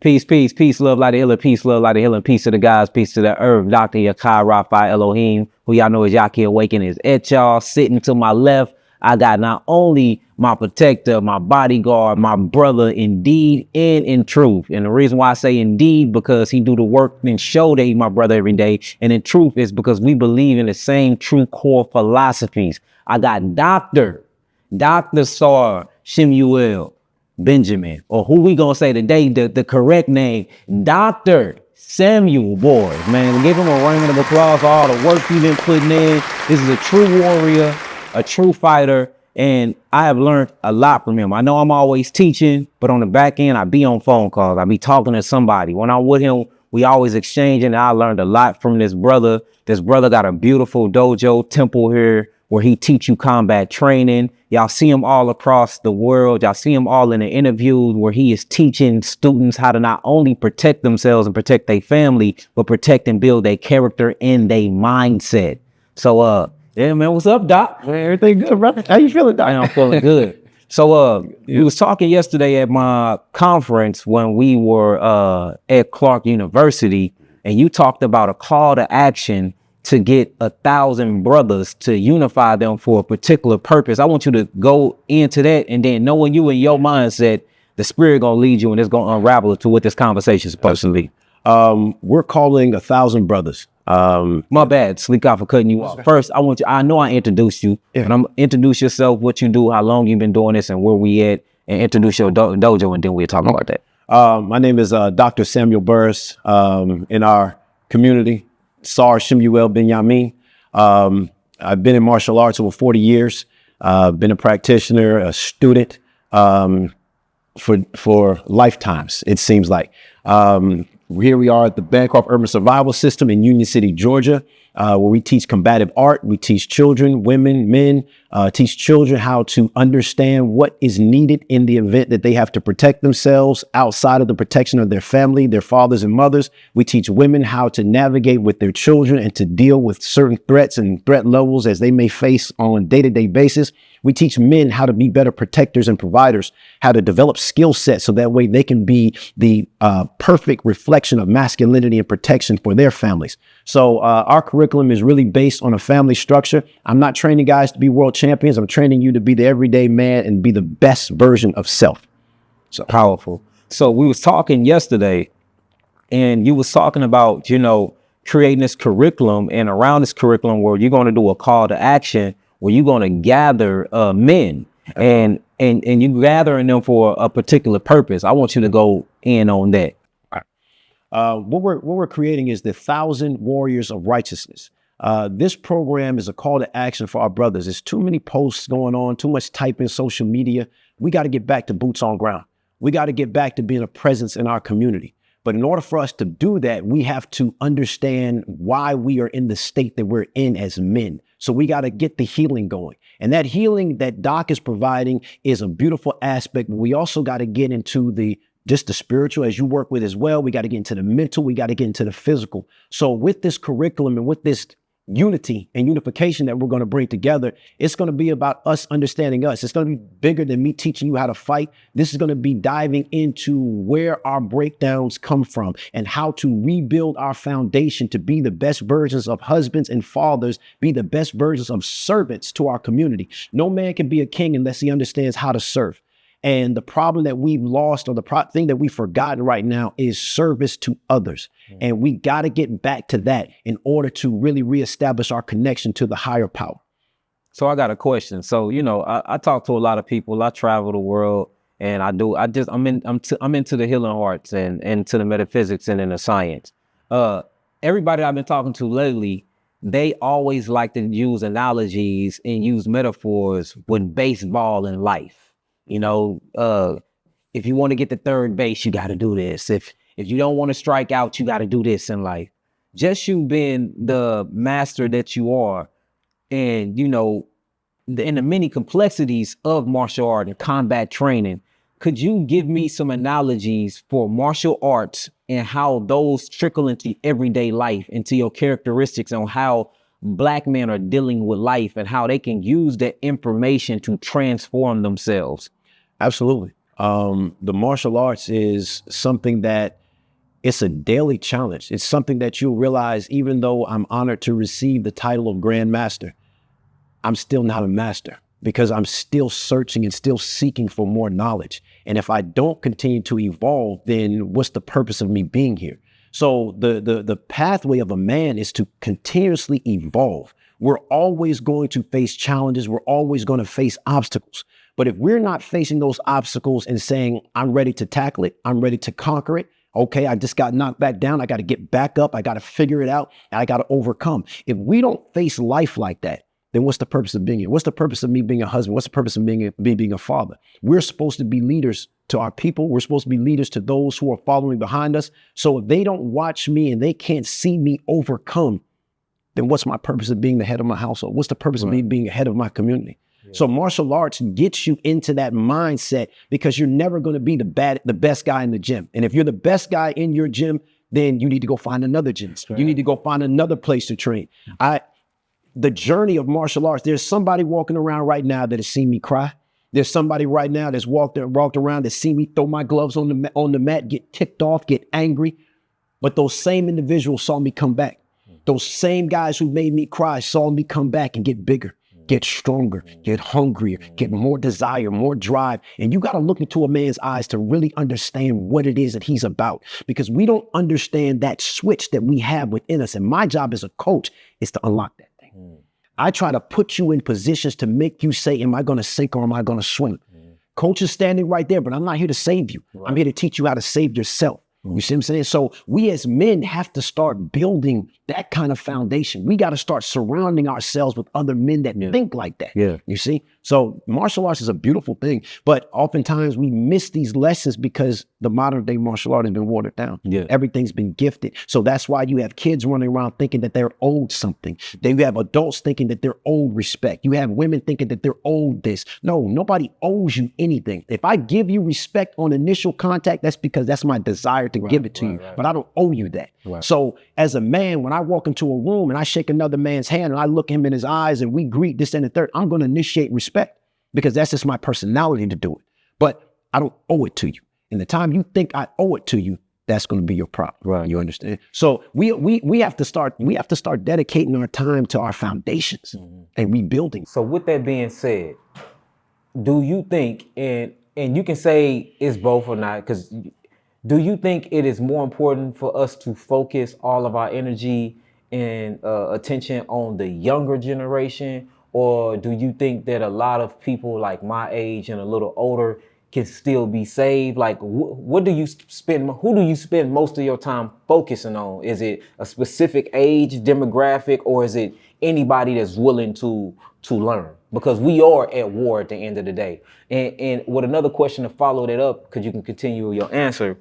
Peace, love, light, healing, peace, love, light, healing, peace to the guys, peace to the earth. Dr. Yahki, Raphael, Elohim, who y'all know is Yahki Awaken, is at y'all. Sitting to my left, I got not only my protector, my bodyguard, my brother, indeed and in truth. And the reason why I say indeed, because he do the work and show that he my brother every day. And in truth is because we believe in the same true core philosophies. I got Dr. Sar Shemuel Benjamin, or who we gonna say today, the correct name, Dr. Samuel. Boys, man, give him a round of applause for all the work he's been putting in. This is a true warrior, a true fighter, and I have learned a lot from him. I know I'm always teaching, but on the back end, I be on phone calls. I be talking to somebody. When I'm with him, we always exchanging, and I learned a lot from this brother. This brother got a beautiful dojo temple here where he teach you combat training. Y'all see him all across the world. Y'all see him all in the interviews where he is teaching students how to not only protect themselves and protect their family, but protect and build their character and their mindset. So, yeah, man, what's up, Doc? Man, everything good, brother? How you feeling, Doc? I'm feeling good. So, we was talking yesterday at my conference when we were at Clark University, and you talked about a call to action to get 1,000 brothers to unify them for a particular purpose. I want you to go into that, and then knowing you in your mindset, the spirit gonna lead you and it's gonna unravel to what this conversation is supposed to be. We're calling 1,000 brothers. My bad, Sleek out for cutting you off. First, I know I introduced you, and I'm introduce yourself, what you do, how long you've been doing this, and where we at, and introduce your dojo, and then we'll talk about that. My name is Dr. Samuel Burris. In our community, Sar Shemuel Benjamin. I've been in martial arts over 40 years. Been a practitioner, a student for lifetimes, it seems like. Here we are at the Bancroft Urban Survival System in Union City, Georgia, where we teach combative art. We teach children, women, men, teach children how to understand what is needed in the event that they have to protect themselves outside of the protection of their family, their fathers and mothers. We teach women how to navigate with their children and to deal with certain threats and threat levels as they may face on a day-to-day basis. We teach men how to be better protectors and providers, how to develop skill sets so that way they can be the perfect reflection of masculinity and protection for their families. So our curriculum is really based on a family structure. I'm not training guys to be world champions. I'm training you to be the everyday man and be the best version of self. So powerful. So we was talking yesterday, and you was talking about, you know, creating this curriculum, and around this curriculum where you're going to do a call to action where you're going to gather men and you gathering them for a particular purpose. I want you to go in on that. What we're creating is the 1,000 Warriors of Righteousness. This program is a call to action for our brothers. There's too many posts going on, too much typing, social media. We got to get back to boots on ground. We got to get back to being a presence in our community. But in order for us to do that, we have to understand why we are in the state that we're in as men. So we got to get the healing going. And that healing that Doc is providing is a beautiful aspect. But we also got to get into just the spiritual, as you work with as well. We got to get into the mental. We got to get into the physical. So with this curriculum and with this unity and unification that we're going to bring together, it's going to be about us understanding us. It's going to be bigger than me teaching you how to fight. This is going to be diving into where our breakdowns come from and how to rebuild our foundation to be the best versions of husbands and fathers, be the best versions of servants to our community. No man can be a king unless he understands how to serve. And the problem that we've lost, or the thing that we've forgotten right now, is service to others. And we got to get back to that in order to really reestablish our connection to the higher power. So I got a question. So, you know, I talk to a lot of people. I travel the world, and I'm into the healing arts and to the metaphysics and in the science. Everybody I've been talking to lately, they always like to use analogies and use metaphors with baseball and life. You know, if you want to get to third base, you got to do this. If you don't want to strike out, you got to do this in life. Just you being the master that you are, and, you know, in the many complexities of martial art and combat training, could you give me some analogies for martial arts and how those trickle into everyday life, into your characteristics on how Black men are dealing with life and how they can use that information to transform themselves? Absolutely. The martial arts is something that it's a daily challenge. It's something that you'll realize, even though I'm honored to receive the title of Grand Master, I'm still not a master because I'm still searching and still seeking for more knowledge. And if I don't continue to evolve, then what's the purpose of me being here? So the pathway of a man is to continuously evolve. We're always going to face challenges. We're always going to face obstacles. But if we're not facing those obstacles and saying, I'm ready to tackle it, I'm ready to conquer it, okay, I just got knocked back down, I got to get back up, I got to figure it out, and I got to overcome. If we don't face life like that, then what's the purpose of being here? What's the purpose of me being a husband? What's the purpose of being a father? We're supposed to be leaders to our people. We're supposed to be leaders to those who are following behind us. So if they don't watch me and they can't see me overcome, then what's my purpose of being the head of my household? What's the purpose of me being the head of my community? Yeah. So martial arts gets you into that mindset because you're never going to be the best guy in the gym. And if you're the best guy in your gym, then you need to go find another gym. Right. You need to go find another place to train. The journey of martial arts, there's somebody walking around right now that has seen me cry. There's somebody right now that's walked around that's seen me throw my gloves on the mat, get ticked off, get angry. But those same individuals saw me come back. Those same guys who made me cry saw me come back and get bigger, get stronger, get hungrier, get more desire, more drive. And you got to look into a man's eyes to really understand what it is that he's about, because we don't understand that switch that we have within us. And my job as a coach is to unlock that. I try to put you in positions to make you say, am I going to sink or am I going to swim? Coach is standing right there, but I'm not here to save you. Right. I'm here to teach you how to save yourself. You see what I'm saying? So we as men have to start building that kind of foundation. We got to start surrounding ourselves with other men that think like that. Yeah. You see? So martial arts is a beautiful thing, but oftentimes we miss these lessons because the modern day martial art has been watered down. Yeah. Everything's been gifted. So that's why you have kids running around thinking that they're owed something. You have adults thinking that they're owed respect. You have women thinking that they're owed this. No, nobody owes you anything. If I give you respect on initial contact, that's because that's my desire to give it to you, but I don't owe you that. Right. So as a man, when I walk into a room and I shake another man's hand and I look him in his eyes and we greet this and the third, I'm going to initiate respect because that's just my personality to do it. But I don't owe it to you. And the time you think I owe it to you, that's going to be your problem. Right. You understand? So we have to start dedicating our time to our foundations and rebuilding. So with that being said, do you think, and you can say it's both or not, because do you think it is more important for us to focus all of our energy and attention on the younger generation? Or do you think that a lot of people like my age and a little older can still be saved? Like, who do you spend most of your time focusing on? Is it a specific age demographic, or is it anybody that's willing to learn? Because we are at war at the end of the day. And with another question to follow that up, because you can continue your answer,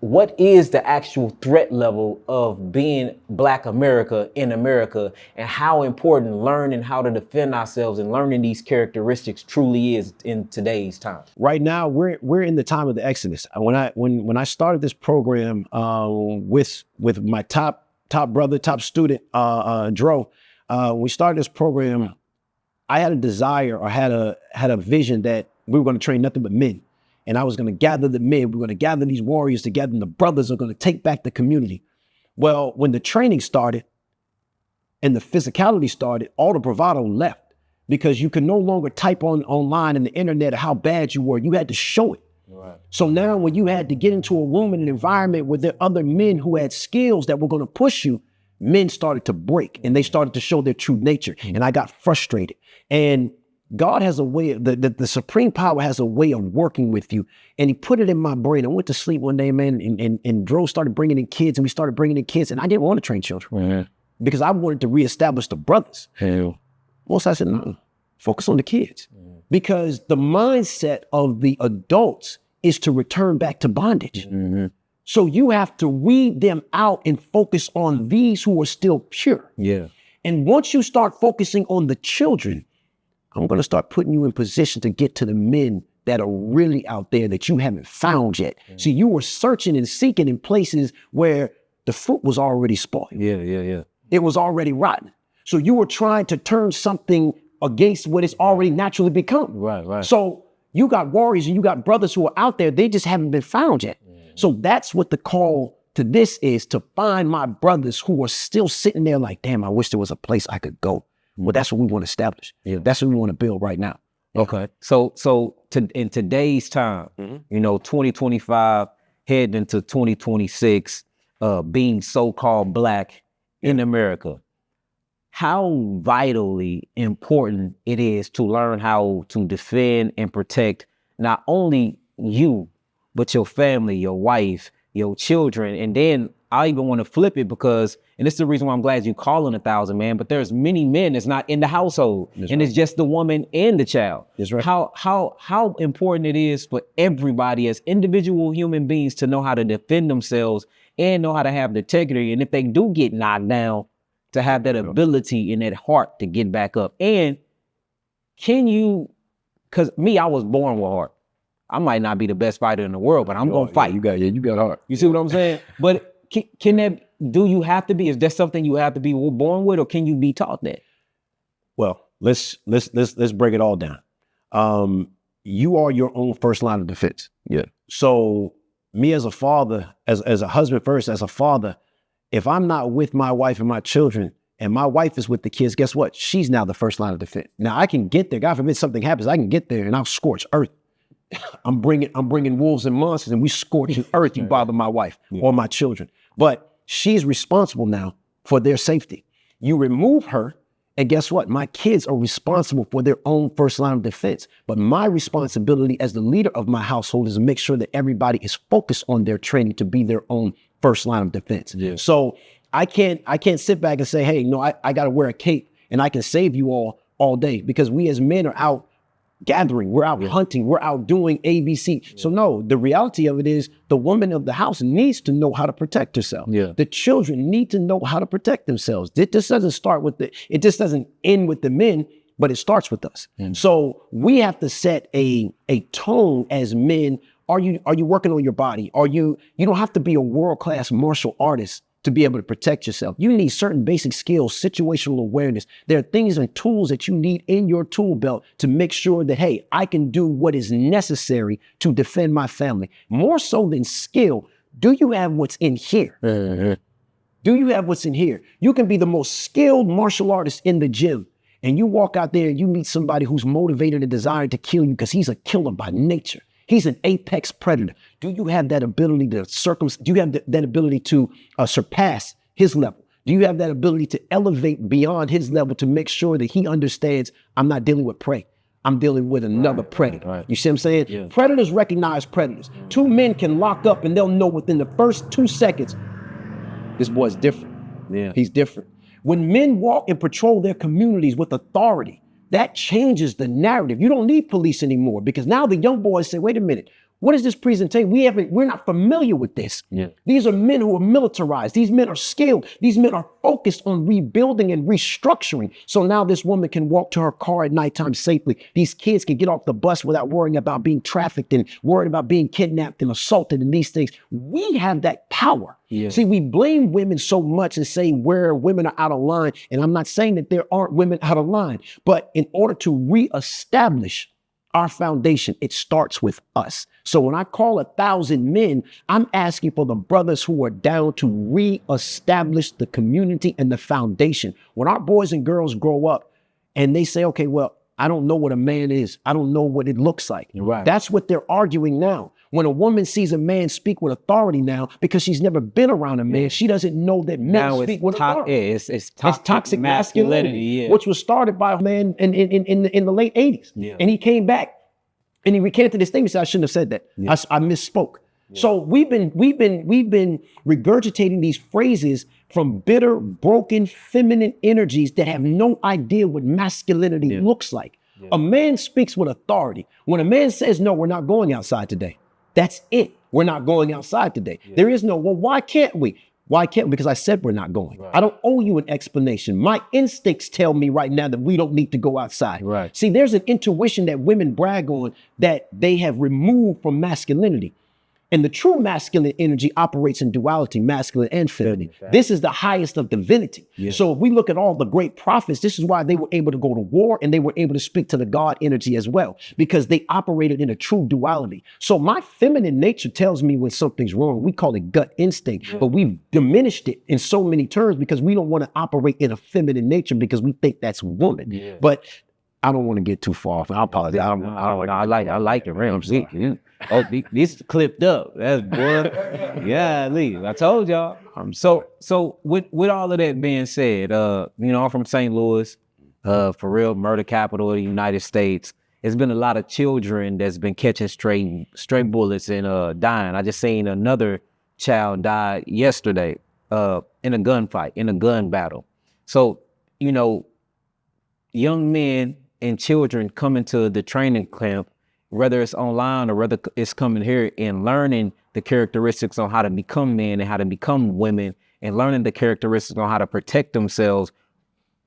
what is the actual threat level of being Black America in America, and how important learning how to defend ourselves and learning these characteristics truly is in today's time? Right now, we're in the time of the Exodus. When I started this program with my top brother, top student, Dro, when we started this program, I had a desire or had a vision that we were going to train nothing but men. And I was going to gather the men. We're going to gather these warriors together, and the brothers are going to take back the community. Well, when the training started and the physicality started, all the bravado left, because you could no longer type online in the internet how bad you were. You had to show it. Right. So now when you had to get into a room in an environment where there are other men who had skills that were going to push you, men started to break and they started to show their true nature. And I got frustrated. And God has a way, the supreme power has a way of working with you. And he put it in my brain. I went to sleep one day, man, and Dro started bringing in kids, and we started bringing in kids, and I didn't want to train children because I wanted to reestablish the brothers. Hell. Once I said, no, focus on the kids. Because the mindset of the adults is to return back to bondage. So you have to weed them out and focus on these who are still pure. Yeah. And once you start focusing on the children, I'm going to start putting you in position to get to the men that are really out there that you haven't found yet. See, you were searching and seeking in places where the fruit was already spoiled. Yeah. It was already rotten. So you were trying to turn something against what it's already naturally become. Right. So You got warriors and you got brothers who are out there. They just haven't been found yet. So that's what the call to this is, to find my brothers who are still sitting there like, damn, I wish there was a place I could go. Well, that's what we want to establish. That's what we want to build right now. Okay. So in today's time, 2025 heading into 2026, being so-called Black in America, how vitally important it is to learn how to defend and protect not only you, but your family, your wife, your children. And then I even want to flip it because, and this is the reason why I'm glad you calling 1,000, man, but there's many men that's not in the household. It's just the woman and the child. That's right. How important it is for everybody as individual human beings to know how to defend themselves and know how to have the integrity. And if they do get knocked down, to have that ability and that heart to get back up. And can you, because me, I was born with heart. I might not be the best fighter in the world, but I'm going to fight. You got heart. You see what I'm saying? But can that, do you have to be, is that something you have to be born with, or can you be taught that? Well, let's break it all down. You are your own first line of defense. Yeah. So me as a father, as a husband first, as a father, if I'm not with my wife and my children, and my wife is with the kids, guess what? She's now the first line of defense. Now I can get there. God forbid something happens, I can get there and I'll scorch earth. I'm bringing wolves and monsters, and we scorching earth. You bother my wife or my children, but she's responsible now for their safety. You remove her, and guess what? My kids are responsible for their own first line of defense. But my responsibility as the leader of my household is to make sure that everybody is focused on their training to be their own first line of defense. Yeah. So I can't sit back and say, hey, no, I got to wear a cape and I can save you all day, because we as men are out gathering, we're out hunting, we're out doing ABC. Yeah. So no, the reality of it is the woman of the house needs to know how to protect herself. Yeah. The children need to know how to protect themselves. This doesn't start with it just doesn't end with the men, but it starts with us. So we have to set a tone as men. Are you working on your body? You don't have to be a world-class martial artist to be able to protect yourself. You need certain basic skills, situational awareness. There are things and tools that you need in your tool belt to make sure that, hey, I can do what is necessary to defend my family. More so than skill, do you have what's in here? Do you have what's in here? You can be the most skilled martial artist in the gym, and you walk out there and you meet somebody who's motivated and desired to kill you because he's a killer by nature. He's an apex predator. Do you have that ability to do you have that ability to surpass his level? Do you have that ability to elevate beyond his level to make sure that he understands, I'm not dealing with prey, I'm dealing with another predator. Right. You see what I'm saying? Yeah. Predators recognize predators. Two men can lock up and they'll know within the first 2 seconds, this boy's different. Yeah. He's different. When men walk and patrol their communities with authority, that changes the narrative. You don't need police anymore, because now the young boys say, wait a minute, what is this presentation? We're not familiar with this. Yeah. These are men who are militarized. These men are skilled. These men are focused on rebuilding and restructuring. So now this woman can walk to her car at nighttime safely. These kids can get off the bus without worrying about being trafficked and worrying about being kidnapped and assaulted and these things. We have that power. Yeah. See, we blame women so much and say where women are out of line. And I'm not saying that there aren't women out of line, but in order to reestablish our foundation, it starts with us. So when I call 1,000 men, I'm asking for the brothers who are down to reestablish the community and the foundation. When our boys and girls grow up and they say, okay, well, I don't know what a man is. I don't know what it looks like. Right. That's what they're arguing now. When a woman sees a man speak with authority now, because she's never been around a man, she doesn't know that men speak with authority. It's toxic masculinity, which was started by a man in the late 80s. Yeah. And he came back and he recanted his thing. He said, I shouldn't have said that. Yeah. I misspoke. Yeah. So we've been regurgitating these phrases from bitter, broken, feminine energies that have no idea what masculinity looks like. Yeah. A man speaks with authority. When a man says, no, we're not going outside today, that's it. We're not going outside today. Yeah. There is no, well, why can't we? Why can't we? Because I said we're not going. Right. I don't owe you an explanation. My instincts tell me right now that we don't need to go outside. Right. See, there's an intuition that women brag on that they have removed from masculinity. And the true masculine energy operates in duality, masculine and feminine. This is the highest of divinity. So if we look at all the great prophets, this is why they were able to go to war and they were able to speak to the God energy as well, because they operated in a true duality. So my feminine nature tells me when something's wrong. We call it gut instinct, but we've diminished it in so many terms because we don't want to operate in a feminine nature because we think that's woman. But I don't want to get too far off. I apologize. I like the realms. This clipped up. That's boy. Yeah, Lee. I told y'all. So with all of that being said, I'm from St. Louis, for real, murder capital of the United States. There's been a lot of children that's been catching stray bullets and dying. I just seen another child die yesterday in a gunfight, in a gun battle. So, young men and children coming to the training camp, whether it's online or whether it's coming here and learning the characteristics on how to become men and how to become women and learning the characteristics on how to protect themselves.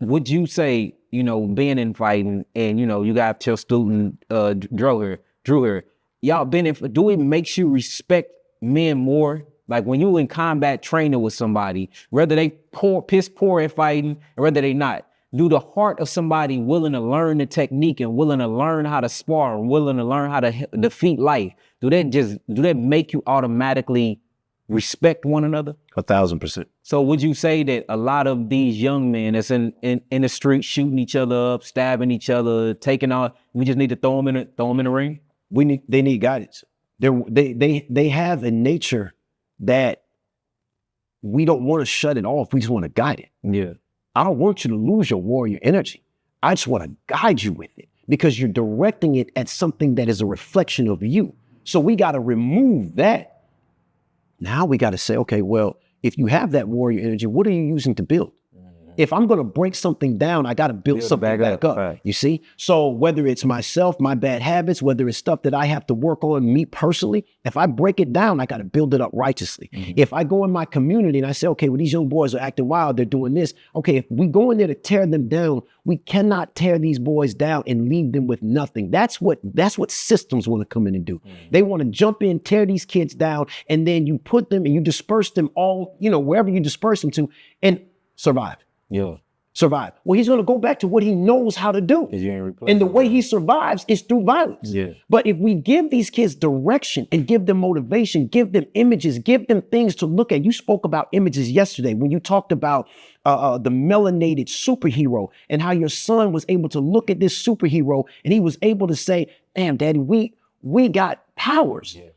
Would you say, being in fighting and, you got your student, Drew here, y'all been in, do it makes you respect men more? Like when you in combat training with somebody, whether they piss poor at fighting or whether they not, do the heart of somebody willing to learn the technique and willing to learn how to spar and willing to learn how to defeat life, do that make you automatically respect one another? 1,000%. So would you say that a lot of these young men that's in the street shooting each other up, stabbing each other, taking on, we just need to throw them in the ring? They need guidance. They have a nature that we don't want to shut it off. We just want to guide it. Yeah. I don't want you to lose your warrior energy. I just want to guide you with it because you're directing it at something that is a reflection of you. So we got to remove that. Now we got to say, okay, well, if you have that warrior energy, what are you using to build? If I'm going to break something down, I got to build something back up. Right. You see? So whether it's myself, my bad habits, whether it's stuff that I have to work on me personally, if I break it down, I got to build it up righteously. If I go in my community and I say, okay, well, these young boys are acting wild, they're doing this. Okay, if we go in there to tear them down, we cannot tear these boys down and leave them with nothing. That's what systems want to come in and do. They want to jump in, tear these kids down, and then you put them and you disperse them all, wherever you disperse them to, and survive. Yeah. Survive. Well, he's going to go back to what he knows how to do. And the way he survives is through violence. Yeah. But if we give these kids direction and give them motivation, give them images, give them things to look at. You spoke about images yesterday when you talked about the melanated superhero and how your son was able to look at this superhero and he was able to say, damn, Daddy, we got powers. Yeah.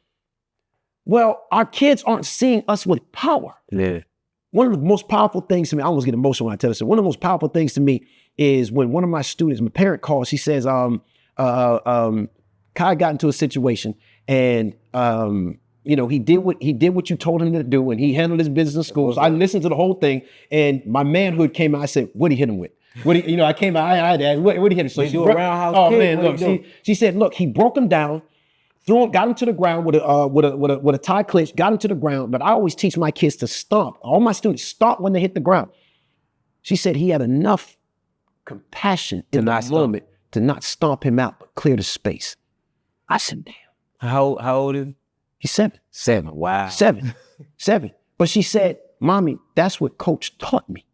Well, our kids aren't seeing us with power. Yeah. One of the most powerful things to me, I almost get emotional when I tell this. One of the most powerful things to me is when one of my students, my parent calls, he says, Kai got into a situation and, he did what you told him to do and he handled his business in school. So I listened to the whole thing and my manhood came out. I said, what'd he hit him with? I came out, I had to ask, what'd he hit him? So do a roundhouse kick? Man, look, she said, look, he broke him down, got him to the ground with a tie clinch, got him to the ground. But I always teach my kids to stomp. All my students stomp when they hit the ground. She said he had enough compassion in that moment to not stomp him out, but clear the space. I said, damn. How old is he? He's 7. 7. Wow. 7. But she said, Mommy, that's what Coach taught me.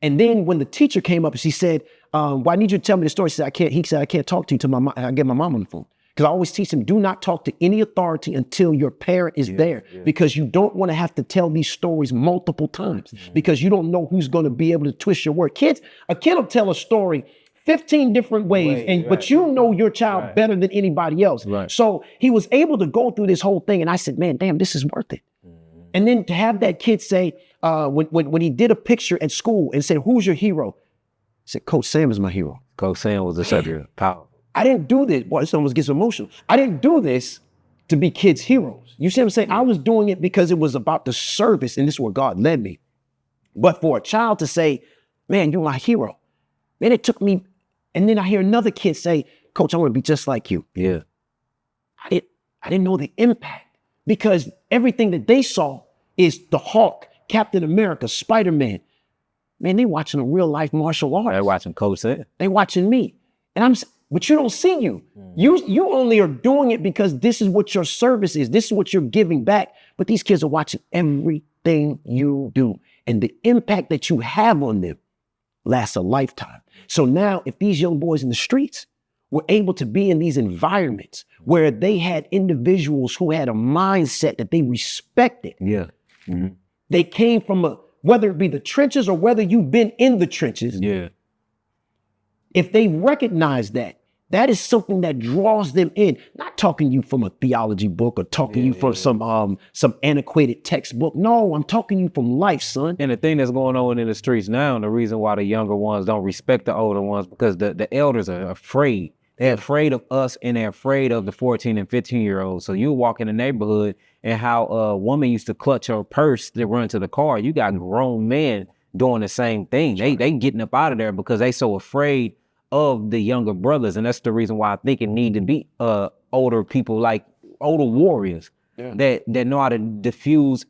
And then when the teacher came up and she said, well, I need you to tell me the story. She said, he said, I can't talk to you till I get my mom on the phone. Because I always teach them, do not talk to any authority until your parent is there. Yeah. Because you don't want to have to tell these stories multiple times because you don't know who's going to be able to twist your word. A kid will tell a story 15 different ways, but you know your child better than anybody else. Right. So he was able to go through this whole thing. And I said, man, damn, this is worth it. And then to have that kid say, when he did a picture at school and said, who's your hero? I said, Coach Sam is my hero. Coach Sam was a subject. Power. I didn't do this. Boy, this almost gets emotional. I didn't do this to be kids' heroes. You see what I'm saying? I was doing it because it was about the service, and this is where God led me. But for a child to say, man, you're my hero. Man, it took me, and then I hear another kid say, Coach, I want to be just like you. Yeah. I didn't know the impact because everything that they saw is the Hulk, Captain America, Spider-Man. Man, they watching a real life martial arts. They're watching Coach Sam. They watching me. And but you don't see you. You only are doing it because this is what your service is. This is what you're giving back. But these kids are watching everything you do. And the impact that you have on them lasts a lifetime. So now if these young boys in the streets were able to be in these environments where they had individuals who had a mindset that they respected. Yeah. They came from whether it be the trenches or whether you've been in the trenches. Yeah. If they recognize that, that is something that draws them in. Not talking you from a theology book or talking you from some antiquated textbook. No, I'm talking you from life, son. And the thing that's going on in the streets now, and the reason why the younger ones don't respect the older ones, because the elders are afraid. They're afraid of us, and they're afraid of the 14 and 15-year-olds. So you walk in the neighborhood, and how a woman used to clutch her purse to run to the car. You got grown men doing the same thing. They getting up out of there because they so afraid of the younger brothers. And that's the reason why I think it need to be older people, like older warriors that know how to diffuse,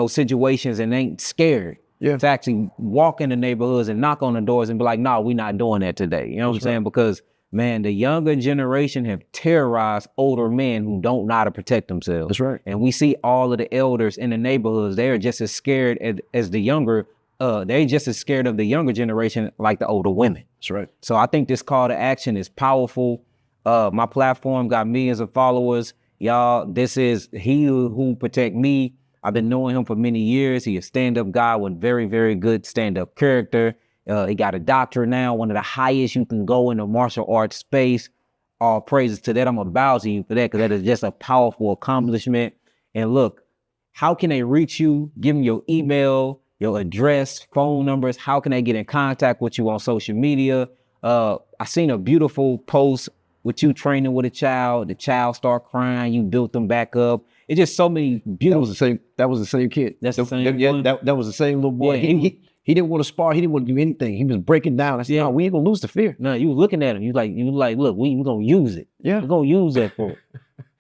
situations and ain't scared. Yeah. To actually walk in the neighborhoods and knock on the doors and be like, no, we're not doing that today. You know what I'm saying? Because man, the younger generation have terrorized older men who don't know how to protect themselves. That's right. And we see all of the elders in the neighborhoods, they're just as scared as the younger, they're just as scared of the younger generation like the older women. That's right. So I think this call to action is powerful. My platform got millions of followers. Y'all, this is He Who Protect Me. I've been knowing him for many years. He a stand-up guy with very, very good stand-up character. He got a doctorate now, one of the highest you can go in the martial arts space. All praises to that. I'm going to bow to you for that, because that is just a powerful accomplishment. And look, how can they reach you? Give them your email, your address, phone numbers. How can they get in contact with you on social media? I seen a beautiful post with you training with a child. The child start crying. You built them back up. It's just so many beautiful. That was the same kid. That's the same one? That was the same little boy. Yeah, he didn't want to spar. He didn't want to do anything. He was breaking down. I said, no, we ain't gonna lose the fear. No, you was looking at him. You like, look, we're gonna use it. Yeah. We're gonna use that for it.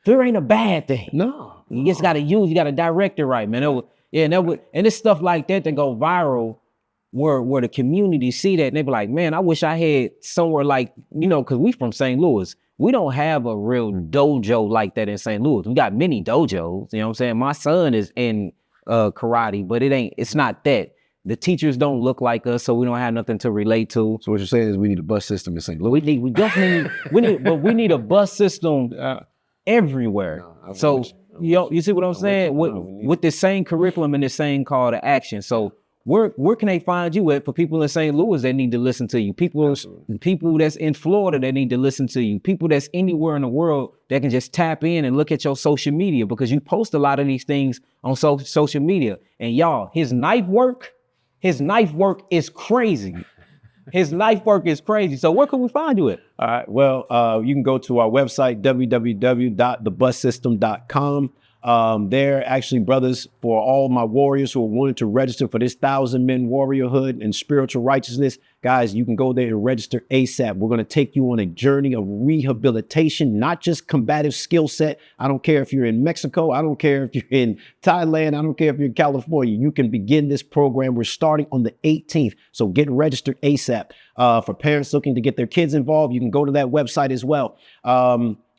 Fear ain't a bad thing. No. You just gotta direct it right, man. And it's stuff like that go viral where the community see that and they be like, man, I wish I had somewhere like, because we from St. Louis. We don't have a real dojo like that in St. Louis. We got many dojos, you know what I'm saying? My son is in karate, but it's not that. The teachers don't look like us, so we don't have nothing to relate to. So what you're saying is we need a bus system in St. Louis? We need a bus system everywhere. No, so you see what I'm saying? With the same curriculum and the same call to action. So where can they find you at for people in St. Louis that need to listen to you? People that's in Florida that need to listen to you. People that's anywhere in the world that can just tap in and look at your social media, because you post a lot of these things on social media. And y'all, his knife work is crazy. His knife work is crazy. So where can we find you at? All right. Well, you can go to our website, www.thebussystem.com. They're actually brothers for all my warriors who are wanting to register for this 1,000 men warriorhood and spiritual righteousness. Guys, you can go there and register ASAP. We're going to take you on a journey of rehabilitation, not just combative skill set. I don't care if you're in Mexico. I don't care if you're in Thailand. I don't care if you're in California. You can begin this program. We're starting on the 18th. So get registered ASAP. For parents looking to get their kids involved, you can go to that website as well.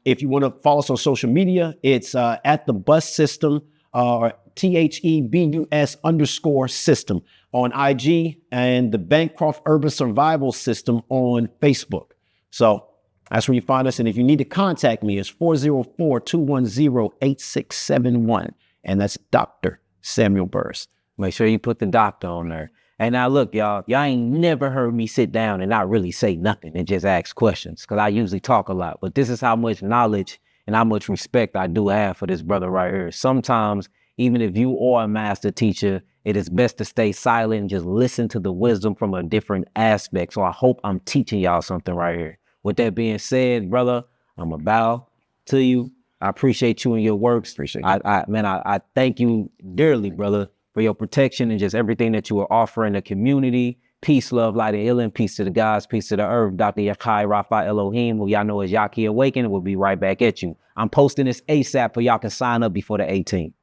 If you want to follow us on social media, it's at the bus system, or THEBUS_system on IG, and the Bancroft Urban Survival System on Facebook. So that's where you find us. And if you need to contact me, it's 404-210-8671. And that's Dr. Samuel Burris. Make sure you put the doctor on there. And now look, y'all ain't never heard me sit down and not really say nothing and just ask questions, because I usually talk a lot. But this is how much knowledge and how much respect I do have for this brother right here. Sometimes, even if you are a master teacher, it is best to stay silent and just listen to the wisdom from a different aspect. So I hope I'm teaching y'all something right here. With that being said, brother, I'm going to bow to you. I appreciate you and your works. Appreciate you. I thank you dearly, brother, for your protection and just everything that you are offering the community. Peace, love, light, and healing. Peace to the gods, peace to the earth. Dr. Yahki, Rapha, Elohim, who y'all know as Yahki Awaken, will be right back at you. I'm posting this ASAP, for y'all can sign up before the 18th.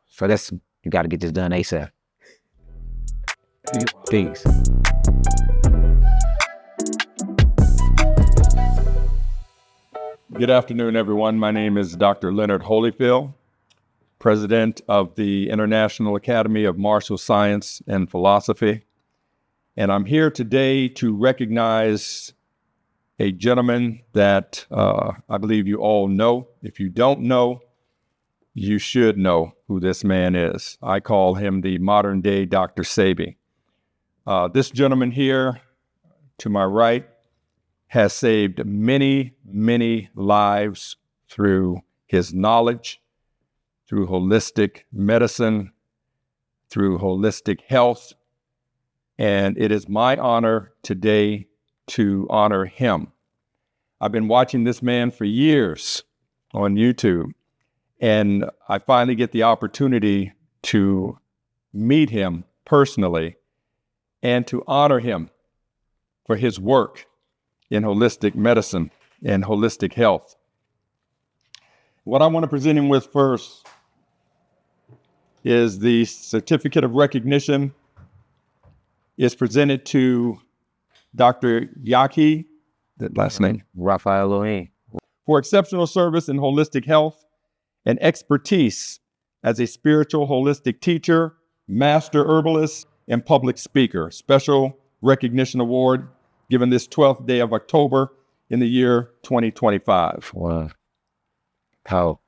So you got to get this done ASAP. Peace. Good afternoon, everyone. My name is Dr. Leonard Holyfield, President of the International Academy of Martial Science and Philosophy. And I'm here today to recognize a gentleman that I believe you all know. If you don't know, you should know who this man is. I call him the modern day Dr. Sebi. This gentleman here to my right has saved many, many lives through his knowledge, through holistic medicine, through holistic health. And it is my honor today to honor him. I've been watching this man for years on YouTube, and I finally get the opportunity to meet him personally and to honor him for his work in holistic medicine and holistic health. What I want to present him with first is the certificate of recognition is presented to Dr. Yahki, that last name, Raphael Elohim. for exceptional service in holistic health and expertise as a spiritual holistic teacher, master herbalist, and public speaker. Special recognition award given this 12th day of October in the year 2025. Wow. How?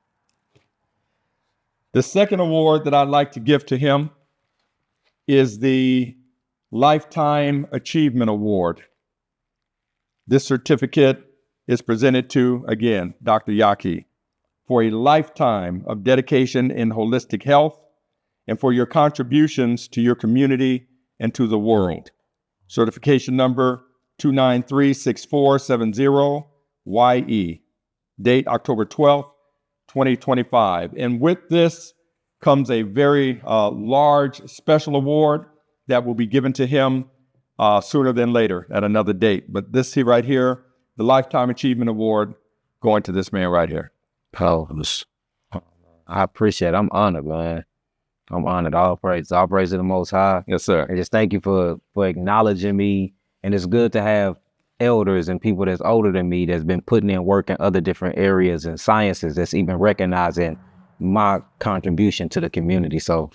The second award that I'd like to give to him is the Lifetime Achievement Award. This certificate is presented to, again, Dr. Yahki for a lifetime of dedication in holistic health and for your contributions to your community and to the world. Certification number 2936470YE. Date October 12th, 2025. And with this comes a very large special award that will be given to him sooner than later at another date. But this here right here, the Lifetime Achievement Award, going to this man right here. Powerless. I appreciate it. I'm honored, man. I'm honored. All praise to the Most High. Yes, sir. And just thank you for acknowledging me. And it's good to have elders and people that's older than me that's been putting in work in other different areas and sciences that's even recognizing my contribution to the community. So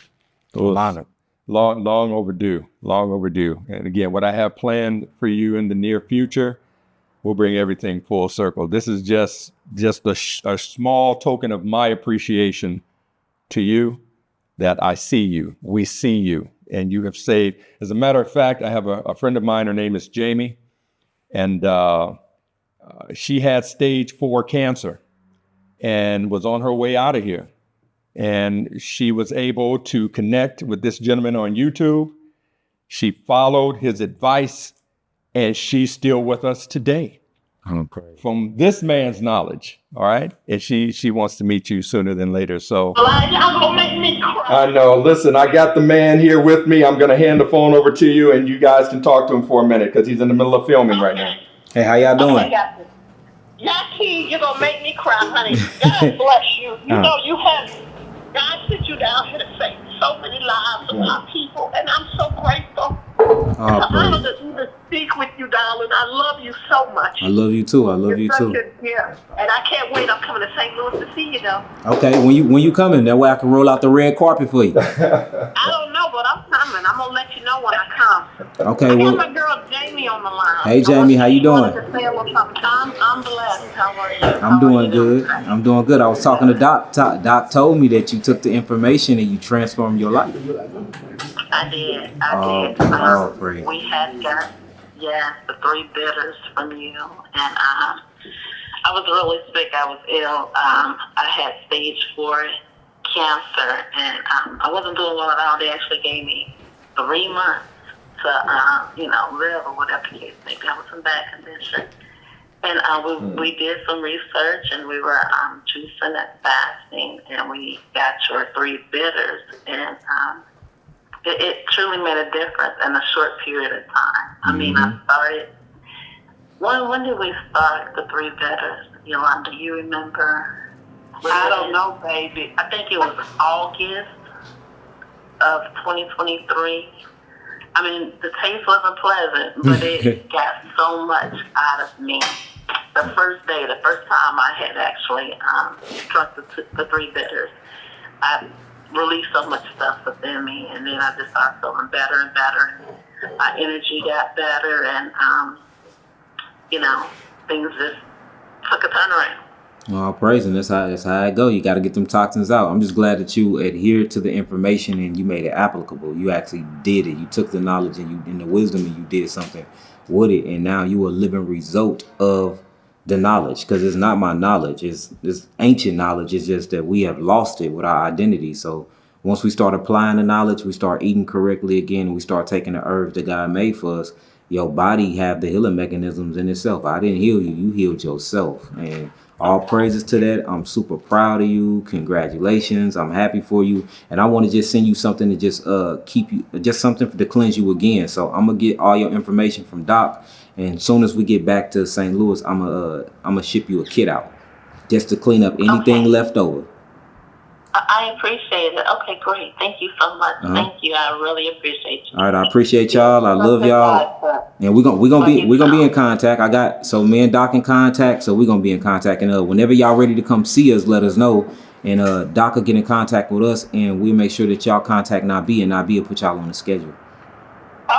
I'm honored. Long overdue. And again, what I have planned for you in the near future will bring everything full circle. This is just a small token of my appreciation to you, that I see you, we see you, and you have saved. As a matter of fact, I have a friend of mine, her name is Jamie, and she had stage 4 cancer and was on her way out of here. And she was able to connect with this gentleman on YouTube. She followed his advice, and she's still with us today. From this man's knowledge, all right? And she wants to meet you sooner than later. So Y'all gonna make me cry. I know. Listen, I got the man here with me. I'm gonna hand the phone over to you, and you guys can talk to him for a minute because he's in the middle of filming right now. Hey, how y'all doing? Yahki, you're gonna make me cry, honey. God bless you. You know you have God sent you down here to save so many lives of our people, and I'm so grateful. It's an honor to even speak with you, darling. I love you so much. I love you too. You're such a gift. And I can't wait. I'm coming to St. Louis to see you, though. Okay, when you coming, that way I can roll out the red carpet for you. I don't know, but I'm coming. I'm gonna let you know when I come. Okay, I well. got my girl Jamie on the line. Hey, Jamie, how you doing? I'm blessed. How are you? I'm doing good. I'm doing good. I was talking to Doc. Doc told me that you took the information and you transformed your life. I did. Praise. We had got, the 3 bitters from you. And I was really sick. I was ill. I had stage 4 cancer. And I wasn't doing well at all. They actually gave me 3 months to, live or whatever the case may be. I was in bad condition. And we did some research, and we were juicing and fasting, and we got your 3 bitters. And it truly made a difference in a short period of time. I mean, I started, when did we start the 3 bitters, Yolanda? Do you remember? I don't know, baby. I think it was August of 2023. I mean, the taste wasn't pleasant, but it got so much out of me. the first day, the first time I had actually drunk the three bitters, I released so much stuff within me, and then I just started feeling better and better. My energy got better, and things just took a turn around. All praise, and that's how it go. You got to get them toxins out. I'm just glad that you adhered to the information and you made it applicable. You actually did it. You took the knowledge and the wisdom and you did something with it, and now you are a living result of the knowledge. Because it's not my knowledge; it's ancient knowledge. It's just that we have lost it with our identity. So once we start applying the knowledge, we start eating correctly again, and we start taking the herbs that God made for us. Your body have the healing mechanisms in itself. I didn't heal you; you healed yourself, and all praises to that. I'm super proud of you. Congratulations. I'm happy for you. And I want to just send you something to just keep you, just something to cleanse you again. So I'm going to get all your information from Doc. And as soon as we get back to St. Louis, I'm going to ship you a kit out just to clean up anything left over. I appreciate it. Okay, great. Thank you so much. Thank you. I really appreciate you. All right, I appreciate y'all. I love y'all. And we're gonna be in contact. So me and Doc in contact. So we're gonna be in contact. And whenever y'all ready to come see us, let us know. And Doc will get in contact with us, and we'll make sure that y'all contact Nabi, and Nabi will put y'all on the schedule.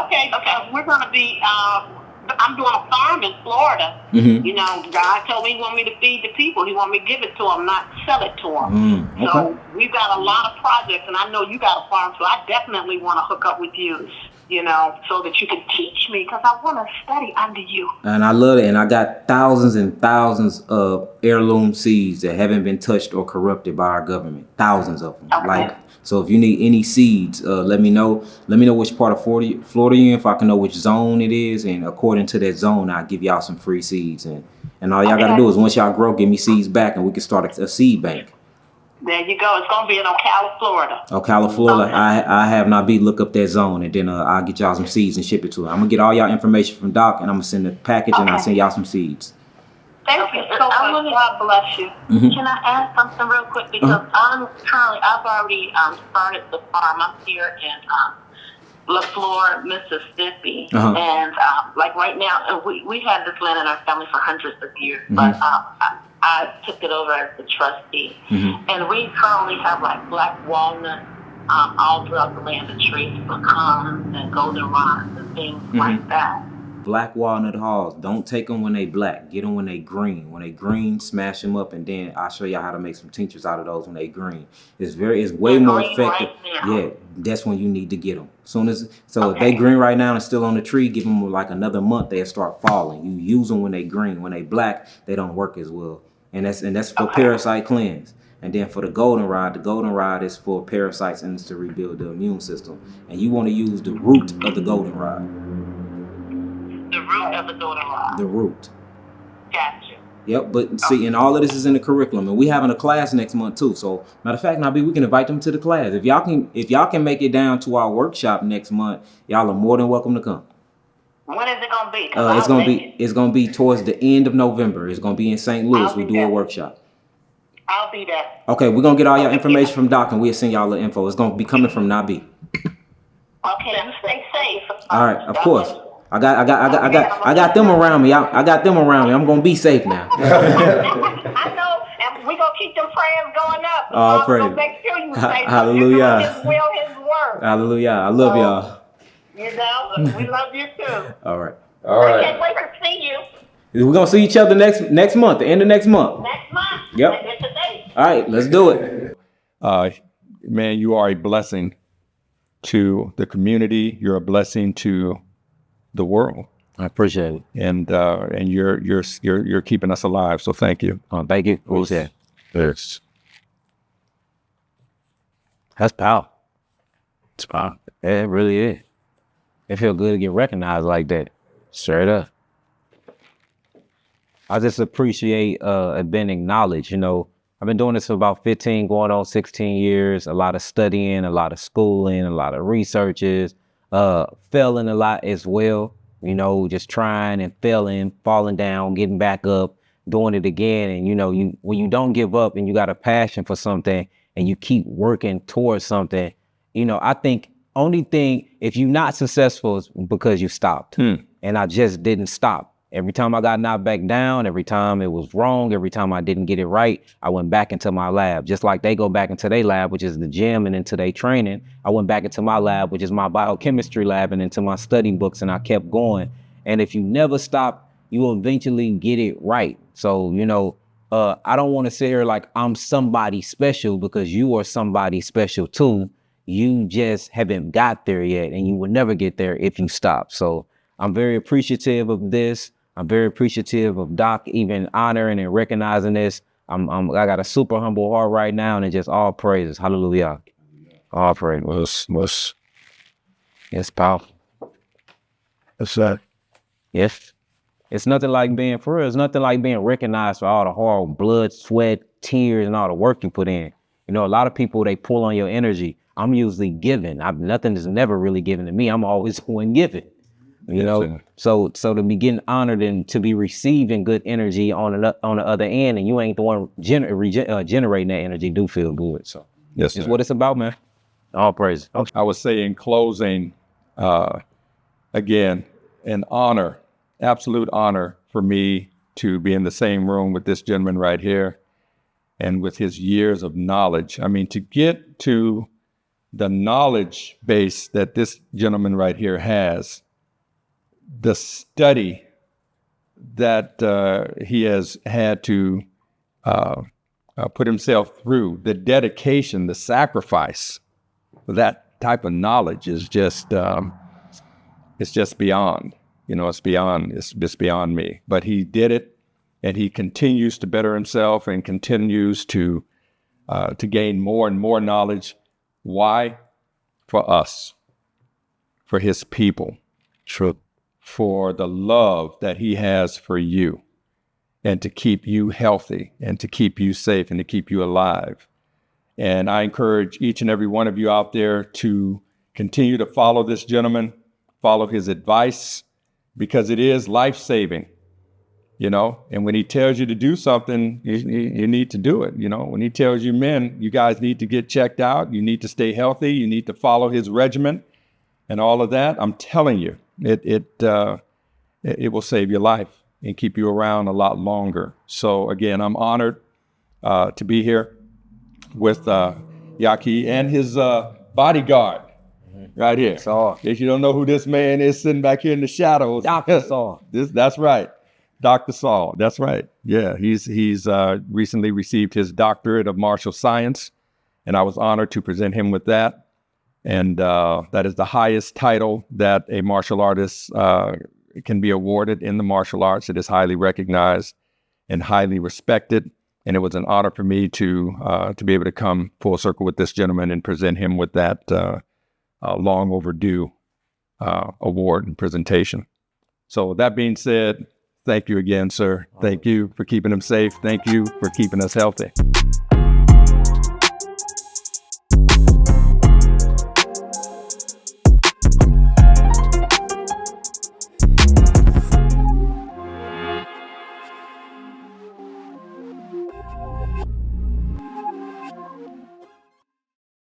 Okay. We're gonna be. I'm doing a farm in Florida. Mm-hmm. God told me He want me to feed the people. He want me to give it to them, not sell it to them. Okay. So we've got a lot of projects, and I know you got a farm, so I definitely want to hook up with you, so that you can teach me, because I want to study under you. And I love it. And I got thousands and thousands of heirloom seeds that haven't been touched or corrupted by our government. Thousands of them. Okay. So if you need any seeds, let me know. Let me know which part of Florida you're in, if I can know which zone it is. And according to that zone, I'll give y'all some free seeds. And all y'all got to do is once y'all grow, give me seeds back, and we can start a seed bank. There you go. It's going to be in Ocala, Florida. Ocala, Florida. Okay. I have Nabi look up that zone, and then I'll get y'all some seeds and ship it to her. I'm going to get all y'all information from Doc, and I'm going to send the package, and I'll send y'all some seeds. Thank you so much. God bless you. Mm-hmm. Can I add something real quick? Because I've already started the farm. I'm here in LaFleur, Mississippi. And like right now, we had this land in our family for hundreds of years, but I took it over as the trustee. And we currently have like black walnut all throughout the land, the trees, pecans and goldenrods and things like that. Black walnut hulls. Don't take them when they black. Get them when they green. When they green, smash them up, and then I'll show y'all how to make some tinctures out of those when they green. It's way more effective. Yeah, that's when you need to get them. If they green right now and still on the tree, give them like another month, they'll start falling. You use them when they green. When they black, they don't work as well. And that's for parasite cleanse. And then for the goldenrod is for parasites and it's to rebuild the immune system. And you want to use the root of the goldenrod. The root of the goldenrod. The root. Gotcha. Yep, but see, and all of this is in the curriculum, and we having a class next month too. So, matter of fact, Nabi, we can invite them to the class. If y'all can make it down to our workshop next month, y'all are more than welcome to come. When is it gonna be? It's gonna be towards the end of November. It's gonna be in St. Louis. We do a workshop. I'll be there. Okay, we're gonna get all your information from Doc, and we'll send y'all the info. It's gonna be coming from Nabi. Okay, you stay safe. All right, of course. I got them around me. I got them around me. I'm gonna be safe now. I know, and we're gonna keep them prayers going up. Oh, praise. Make sure you safe. Hallelujah. His will, His word. Hallelujah. I love y'all. We love you too. All right. I can't wait to see you. We're gonna see each other next month, the end of next month. Next month. Yep. All right, let's do it. Man, you are a blessing to the community. You're a blessing to the world. I appreciate it. And you're keeping us alive. So thank you. Thank you. What was that? Yes. That's power. It's power. It really is. It feels good to get recognized like that. Straight up. I just appreciate being acknowledged. I've been doing this for about 15, going on 16 years. A lot of studying, a lot of schooling, a lot of researches, failing a lot as well. Just trying and failing, falling down, getting back up, doing it again. And when you don't give up and you got a passion for something and you keep working towards something, I think only thing, if you're not successful is because you stopped. And I just didn't stop. Every time I got knocked back down, every time it was wrong, every time I didn't get it right, I went back into my lab. Just like they go back into their lab, which is the gym, and into their training, I went back into my lab, which is my biochemistry lab, and into my study books, and I kept going. And if you never stop, you will eventually get it right. So, you know, I don't want to say here like I'm somebody special, because you are somebody special too. You just haven't got there yet, and you will never get there if you stop. So I'm very appreciative of this. I'm very appreciative of Doc even honoring and recognizing this. I got a super humble heart right now, and it's just all praises. Hallelujah. All praise. What's It's powerful. that? Yes. It's nothing like being, for real, it's nothing like being recognized for all the hard blood, sweat, tears, and all the work you put in. You know, a lot of people, they pull on your energy. I'm usually giving. Nothing is never really given to me. I'm always one giving. You know, so to be getting honored and to be receiving good energy on the other end, and you ain't the one generating that energy, do feel good. So Yes, it's sir. what it's about, man. All praise. I would say in closing, again, an honor, absolute honor for me to be in the same room with this gentleman right here, and with his years of knowledge. I mean, to get to the knowledge base that this gentleman right here has, the study that he has had to put himself through, the dedication, the sacrifice, that type of knowledge is just, it's just beyond, you know, it's beyond me. But he did it, and he continues to better himself and continues to gain more and more knowledge. Why? For us, for his people. True. For the love that he has for you, and to keep you healthy, and to keep you safe, and to keep you alive. And I encourage each and every one of you out there to continue to follow this gentleman, follow his advice, because it is life-saving, you know. And when he tells you to do something, you need to do it. You know, when he tells you, men, you guys need to get checked out, you need to stay healthy, you need to follow his regimen and all of that, I'm telling you, it will save your life and keep you around a lot longer. So again, I'm honored to be here with Yahki and his bodyguard right here. Saul. If you don't know who this man is sitting back here in the shadows, Dr. Saul. That's right, Dr. Saul. That's right. Yeah, he's recently received his doctorate of martial science, and I was honored to present him with that. And that is the highest title that a martial artist can be awarded in the martial arts. It is highly recognized and highly respected. And it was an honor for me to be able to come full circle with this gentleman and present him with that long overdue award and presentation. So that being said, thank you again, sir. Thank you for keeping him safe. Thank you for keeping us healthy.